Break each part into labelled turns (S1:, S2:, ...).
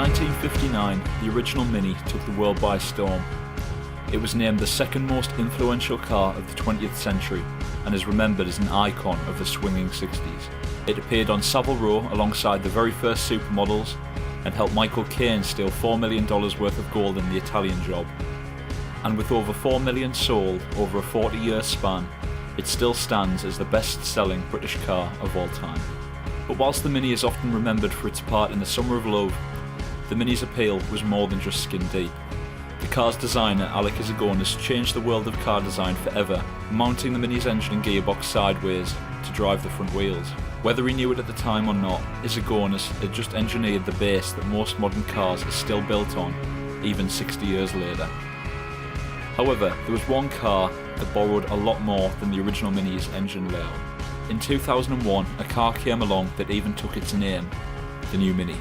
S1: 1959, the original Mini took the world by storm. It was named the second most influential car of the 20th century and is remembered as an icon of the swinging 60s. It appeared on Savile Row alongside the very first supermodels and helped Michael Caine steal $4 million worth of gold in the Italian Job. And with over 4 million sold over a 40-year span, it still stands as the best-selling British car of all time. But whilst the Mini is often remembered for its part in the Summer of Love, the Mini's appeal was more than just skin deep. The car's designer, Alec, changed the world of car design forever, mounting the Mini's engine and gearbox sideways to drive the front wheels. Whether he knew it at the time or not, Isagonis had just engineered the base that most modern cars are still built on, even 60 years later. However, there was one car that borrowed a lot more than the original Mini's engine layout. In 2001, a car came along that even took its name, the new Mini.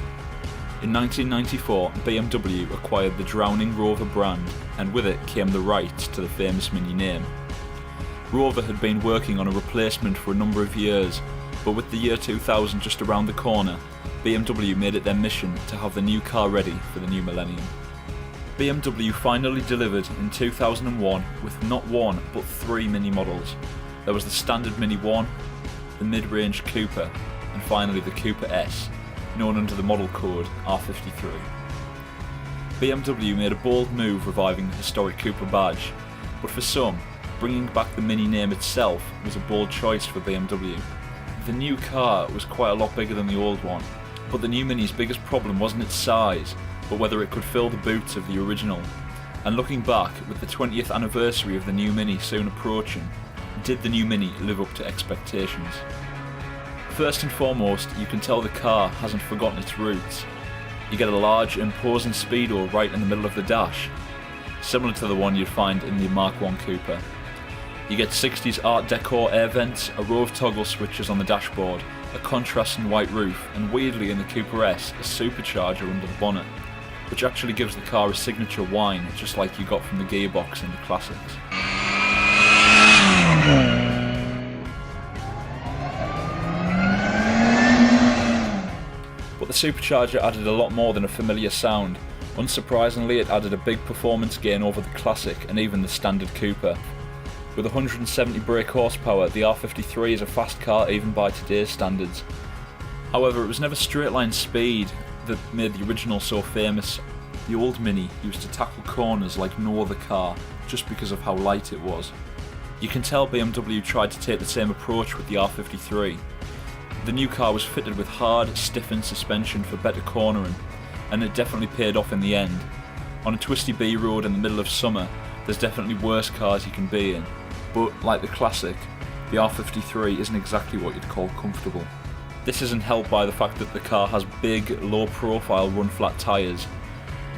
S1: In 1994, BMW acquired the drowning Rover brand, and with it came the rights to the famous Mini name. Rover had been working on a replacement for a number of years, but with the year 2000 just around the corner, BMW made it their mission to have the new car ready for the new millennium. BMW finally delivered in 2001 with not one but 3 Mini models. There was the standard Mini 1, the mid-range Cooper, and finally the Cooper S, known under the model code R53. BMW made a bold move reviving the historic Cooper badge, but for some, bringing back the Mini name itself was a bold choice for BMW. The new car was quite a lot bigger than the old one, but the new Mini's biggest problem wasn't its size, but whether it could fill the boots of the original. And looking back, with the 20th anniversary of the new Mini soon approaching, did the new Mini live up to expectations? First and foremost, you can tell the car hasn't forgotten its roots. You get a large, imposing speedo right in the middle of the dash, similar to the one you'd find in the Mk1 Cooper. You get 60s Art Deco air vents, a row of toggle switches on the dashboard, a contrasting white roof, and weirdly in the Cooper S, a supercharger under the bonnet, which actually gives the car a signature whine, just like you got from the gearbox in the classics. But the supercharger added a lot more than a familiar sound. Unsurprisingly, it added a big performance gain over the classic and even the standard Cooper. With 170 brake horsepower, the R53 is a fast car even by today's standards. However, it was never straight-line speed that made the original so famous. The old Mini used to tackle corners like no other car, just because of how light it was. You can tell BMW tried to take the same approach with the R53. The new car was fitted with hard, stiffened suspension for better cornering, and it definitely paid off in the end. On a twisty B road in the middle of summer, there's definitely worse cars you can be in, but like the classic, the R53 isn't exactly what you'd call comfortable. This isn't helped by the fact that the car has big, low-profile run-flat tyres.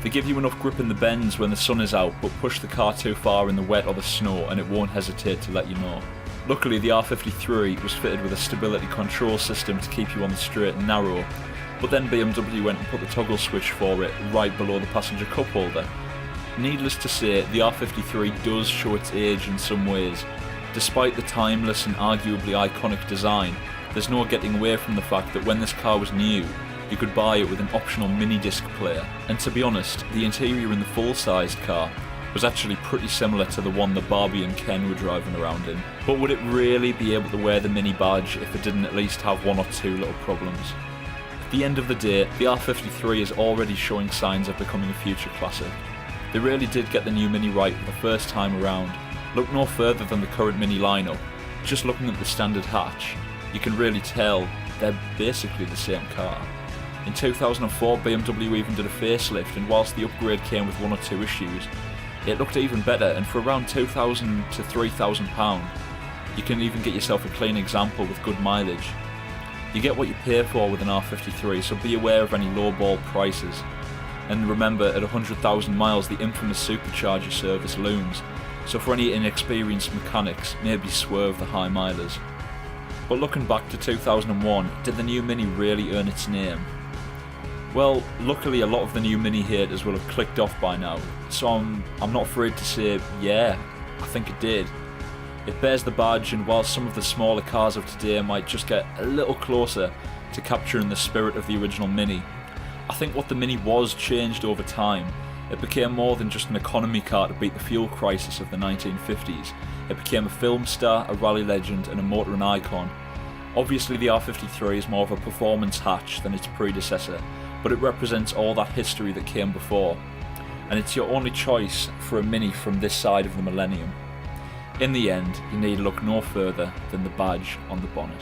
S1: They give you enough grip in the bends when the sun is out, but push the car too far in the wet or the snow and it won't hesitate to let you know. Luckily, the R53 was fitted with a stability control system to keep you on the straight and narrow, but then BMW went and put the toggle switch for it right below the passenger cup holder. Needless to say, the R53 does show its age in some ways. Despite the timeless and arguably iconic design, there's no getting away from the fact that when this car was new, you could buy it with an optional mini disc player, and to be honest, the interior in the full-sized car was actually pretty similar to the one that Barbie and Ken were driving around in. But would it really be able to wear the Mini badge if it didn't at least have one or two little problems? At the end of the day, the R53 is already showing signs of becoming a future classic. They really did get the new Mini right for the first time around. Look no further than the current Mini lineup. Just looking at the standard hatch, you can really tell they're basically the same car. In 2004, BMW even did a facelift, and whilst the upgrade came with one or two issues, it looked even better, and for around £2,000 to £3,000, you can even get yourself a clean example with good mileage. You get what you pay for with an R53, so be aware of any lowball prices. And remember, at 100,000 miles, the infamous supercharger service looms, so for any inexperienced mechanics, maybe swerve the high milers. But looking back to 2001, did the new Mini really earn its name? Well, luckily a lot of the new Mini haters will have clicked off by now, so I'm not afraid to say, yeah, I think it did. It bears the badge, and while some of the smaller cars of today might just get a little closer to capturing the spirit of the original Mini, I think what the Mini was changed over time. It became more than just an economy car to beat the fuel crisis of the 1950s. It became a film star, a rally legend, and a motoring icon. Obviously the R53 is more of a performance hatch than its predecessor, but it represents all that history that came before. And it's your only choice for a Mini from this side of the millennium. In the end, you need look no further than the badge on the bonnet.